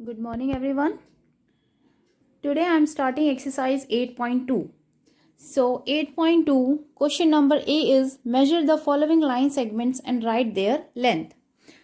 Good morning, everyone. Today I am starting exercise 8.2. So 8.2 question number A is measure the following line segments and write their length.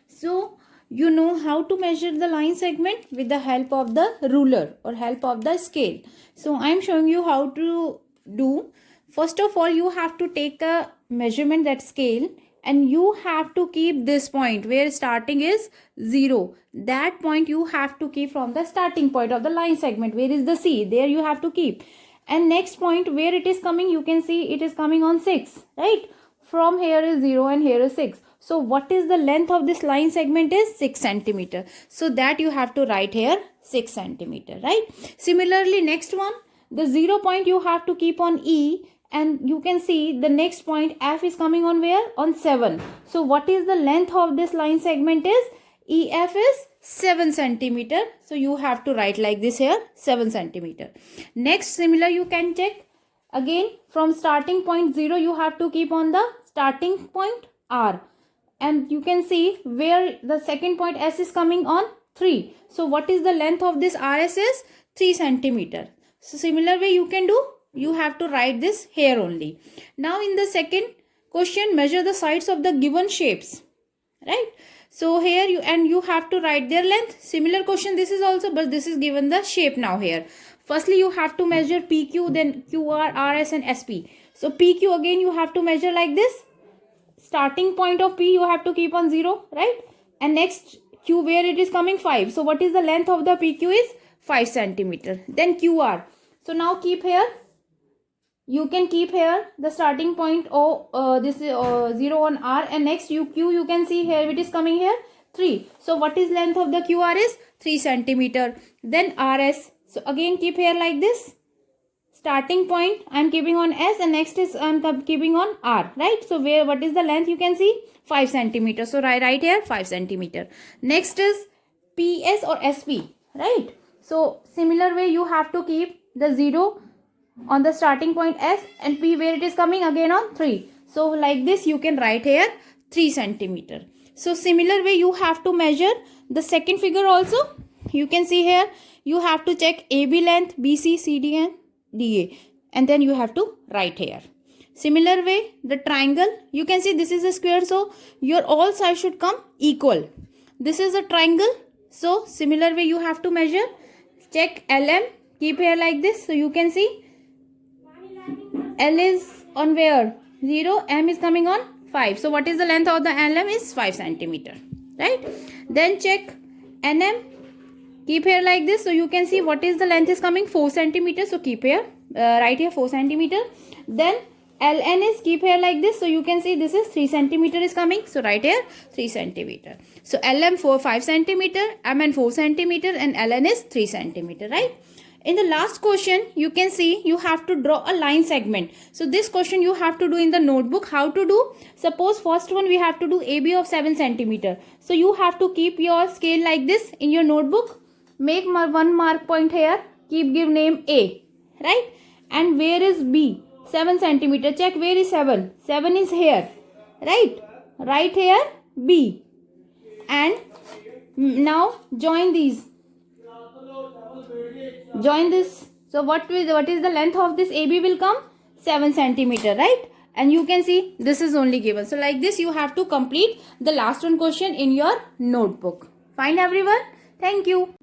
So you know how to measure the line segment with the help of the ruler or help of the scale. So I am showing you how to do. First of all, you have to take a measurement, that scale, and you have to keep this point where starting is 0. That point you have to keep from the starting point of the line segment. Where is the C? There you have to keep. And next point where it is coming, you can see it is coming on 6, right? From here is 0 and here is 6. So what is the length of this line segment is 6 centimeter. So that you have to write here 6 centimeter, right? Similarly, next one, the 0 point you have to keep on E, and you can see the next point F is coming on where? On 7. So what is the length of this line segment is? EF is 7 centimeter. So you have to write like this here, 7 centimeter. Next, similar you can check. Again, from starting point 0, you have to keep on the starting point R. And you can see where the second point S is coming on 3. So what is the length of this RS is? 3 centimeter. So similar way you can do. You have to write this here only. Now in the second question, measure the sides of the given shapes, right? So here you have to write their length. Similar question this is also, but this is given the shape now here. Firstly you have to measure PQ, then QR, RS and SP. So PQ again you have to measure like this. Starting point of P you have to keep on 0, right? And next Q where it is coming 5. So what is the length of the PQ is 5 centimeter. Then QR. So now keep here. You can keep here the starting point this is 0 on R, and next Q you can see here it is coming here 3. So what is length of the QR is 3 centimeter. Then RS. So again keep here like this. Starting point I am keeping on S, and next is I am keeping on R, right? So what is the length? You can see 5 centimeter. So right here 5 centimeter. Next is PS or SP, right? So similar way you have to keep the 0 on the starting point S, and P where it is coming again on 3. So like this you can write here 3 centimeter. So similar way you have to measure the second figure also. You can see here you have to check AB length, BC, CD and DA, and then you have to write here. Similar way the triangle, you can see this is a square, so your all sides should come equal. This is a triangle, so similar way you have to measure. Check LM, keep here like this. So you can see L is on where? 0, M is coming on 5. So what is the length of the LM is 5 centimeter, right? Then check NM, keep here like this. So you can see what is the length is coming 4 centimeter. So keep here, right here 4 centimeter. Then LN is keep here like this. So you can see this is 3 centimeter is coming. So right here 3 centimeter. So LM 5 centimeter, MN 4 centimeter and LN is 3 centimeter, right? In the last question, you can see you have to draw a line segment. So this question you have to do in the notebook. How to do? Suppose first one we have to do AB of 7 centimeter. So you have to keep your scale like this in your notebook. Make one mark point here. Give name A, right? And where is B? 7 centimeter. Check where is 7. 7 is here, right? Right here B. And now join these. Join this. So what is the length of this AB will come? 7 centimeter, right? And you can see this is only given. So like this you have to complete the last one question in your notebook. Fine everyone? Thank you.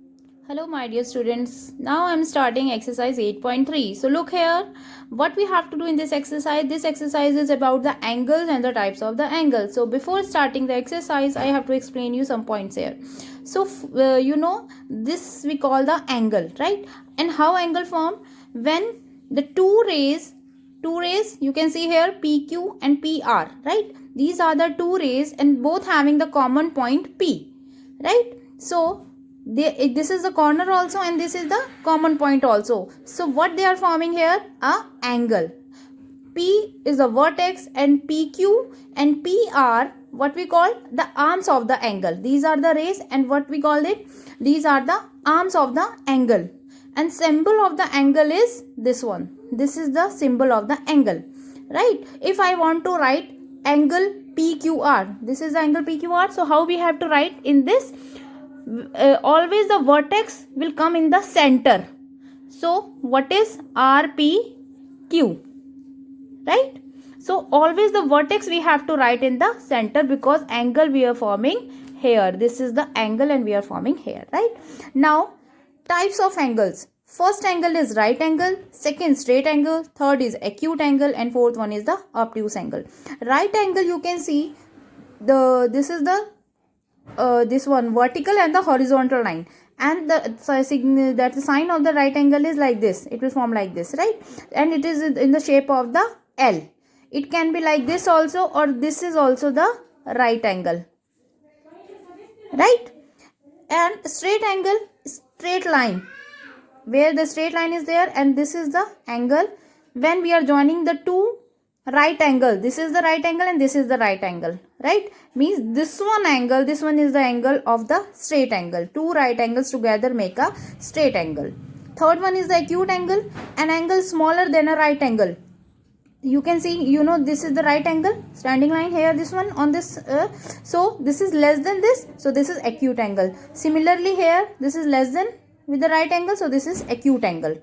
Hello my dear students. Now I am starting exercise 8.3. So look here. What we have to do in this exercise is about the angles and the types of the angles. So before starting the exercise, I have to explain you some points here. So you know this we call the angle, right? And how angle form? When the two rays you can see here PQ and PR, right? These are the two rays and both having the common point P, right? So this is the corner also and this is the common point also. So what they are forming here? A angle. P is the vertex and PQ and PR what we call the arms of the angle. These are the rays and what we call it? These are the arms of the angle. And symbol of the angle is this one. This is the symbol of the angle, right? If I want to write angle PQR, this is the angle PQR. So how we have to write in this? always the vertex will come in the center. So what is RPQ, right? So always the vertex we have to write in the center, because angle we are forming here. This is the angle and we are forming here, right? Now types of angles. First angle is right angle, second straight angle, third is acute angle, and fourth one is the obtuse angle. Right angle, you can see this is the this one vertical and the horizontal line, and the sign of the right angle is like this. It will form like this, right? And it is in the shape of the L. It can be like this also, or this is also the right angle, right? And straight angle, straight line, where the straight line is there, and this is the angle when we are joining the two right angle. This is the right angle and this is the right angle, right? Means this one angle, this one is the angle of the straight angle. Two right angles together make a straight angle. Third one is the acute angle, an angle smaller than a right angle. You can see, this is the right angle, standing line here, this one on this, so this is less than this, so this is acute angle. Similarly here, this is less than with the right angle, so this is acute angle.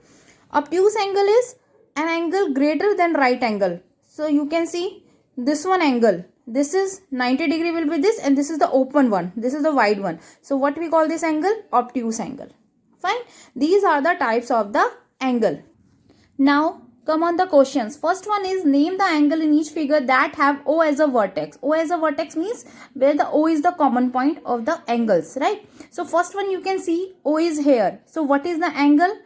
Obtuse angle is an angle greater than right angle. So you can see this one angle, this is 90 degree will be this, and this is the open one, this is the wide one. So what we call this angle? Obtuse angle. Fine. These are the types of the angle. Now come on the questions. First one is name the angle in each figure that have O as a vertex. O as a vertex means where the O is the common point of the angles, right? So first one you can see O is here. So what is the angle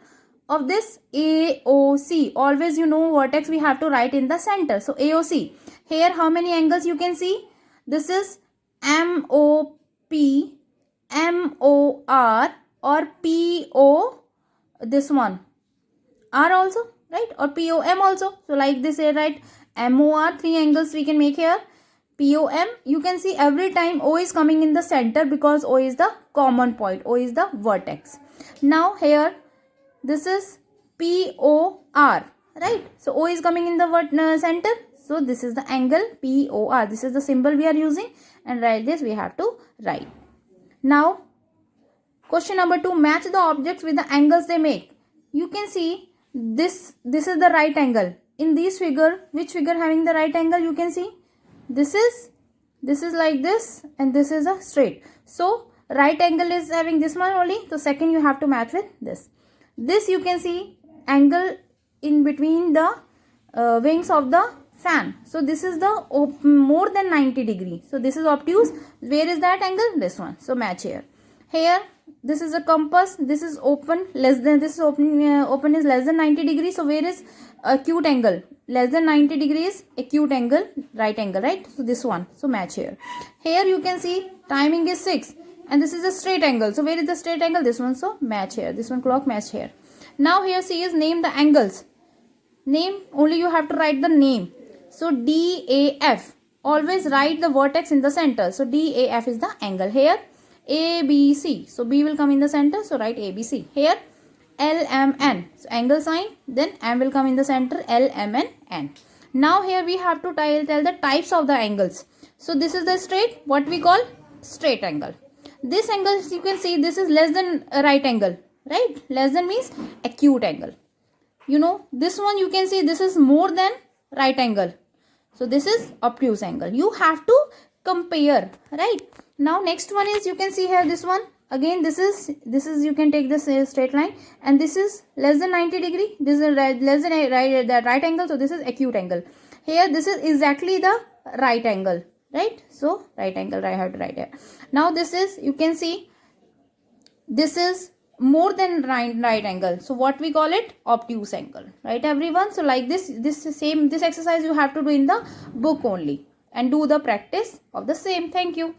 of this? AOC. Always vertex we have to write in the center. So AOC. Here how many angles you can see? This is MOP, MOR, or PO, this one R also, right? Or POM also. So like this here, right? MOR, three angles we can make here. POM, you can see every time O is coming in the center, because O is the common point, O is the vertex. Now here this is POR, right? So O is coming in the center, so this is the angle POR. This is the symbol we are using, and right this we have to write. Now question number 2, match the objects with the angles they make. You can see this is the right angle. In this figure, which figure having the right angle? You can see this is like this, and this is a straight. So right angle is having this one only. So second you have to match with this. This you can see angle in between the wings of the fan. So this is the more than 90 degree. So this is obtuse. Where is that angle? This one. So match here. Here this is a compass. This is open, less than, this is open is less than 90 degrees. So where is acute angle? Less than 90 degrees, acute angle, right angle, right? So this one. So match here. Here you can see timing is 6, and this is a straight angle. So where is the straight angle? This one. So match here. This one clock match here. Now here see is name the angles. Name, only you have to write the name. So DAF. Always write the vertex in the center. So DAF is the angle. Here ABC. So B will come in the center. So write ABC. Here LMN. So angle sign. Then M will come in the center. LMNN. Now here we have to tell the types of the angles. So this is the straight. What we call straight angle. This angle you can see this is less than a right angle. Right? Less than means acute angle. This one you can see this is more than right angle. So this is obtuse angle. You have to compare, right? Now next one is you can see here this one. Again this is you can take this straight line, and this is less than 90 degree. This is less than the right angle. So this is acute angle. Here this is exactly the right angle, right? So right angle I have to write here. Now this is you can see this is more than right angle. So what we call it? Obtuse angle, right everyone? So like this exercise you have to do in the book only, and do the practice of the same. Thank you.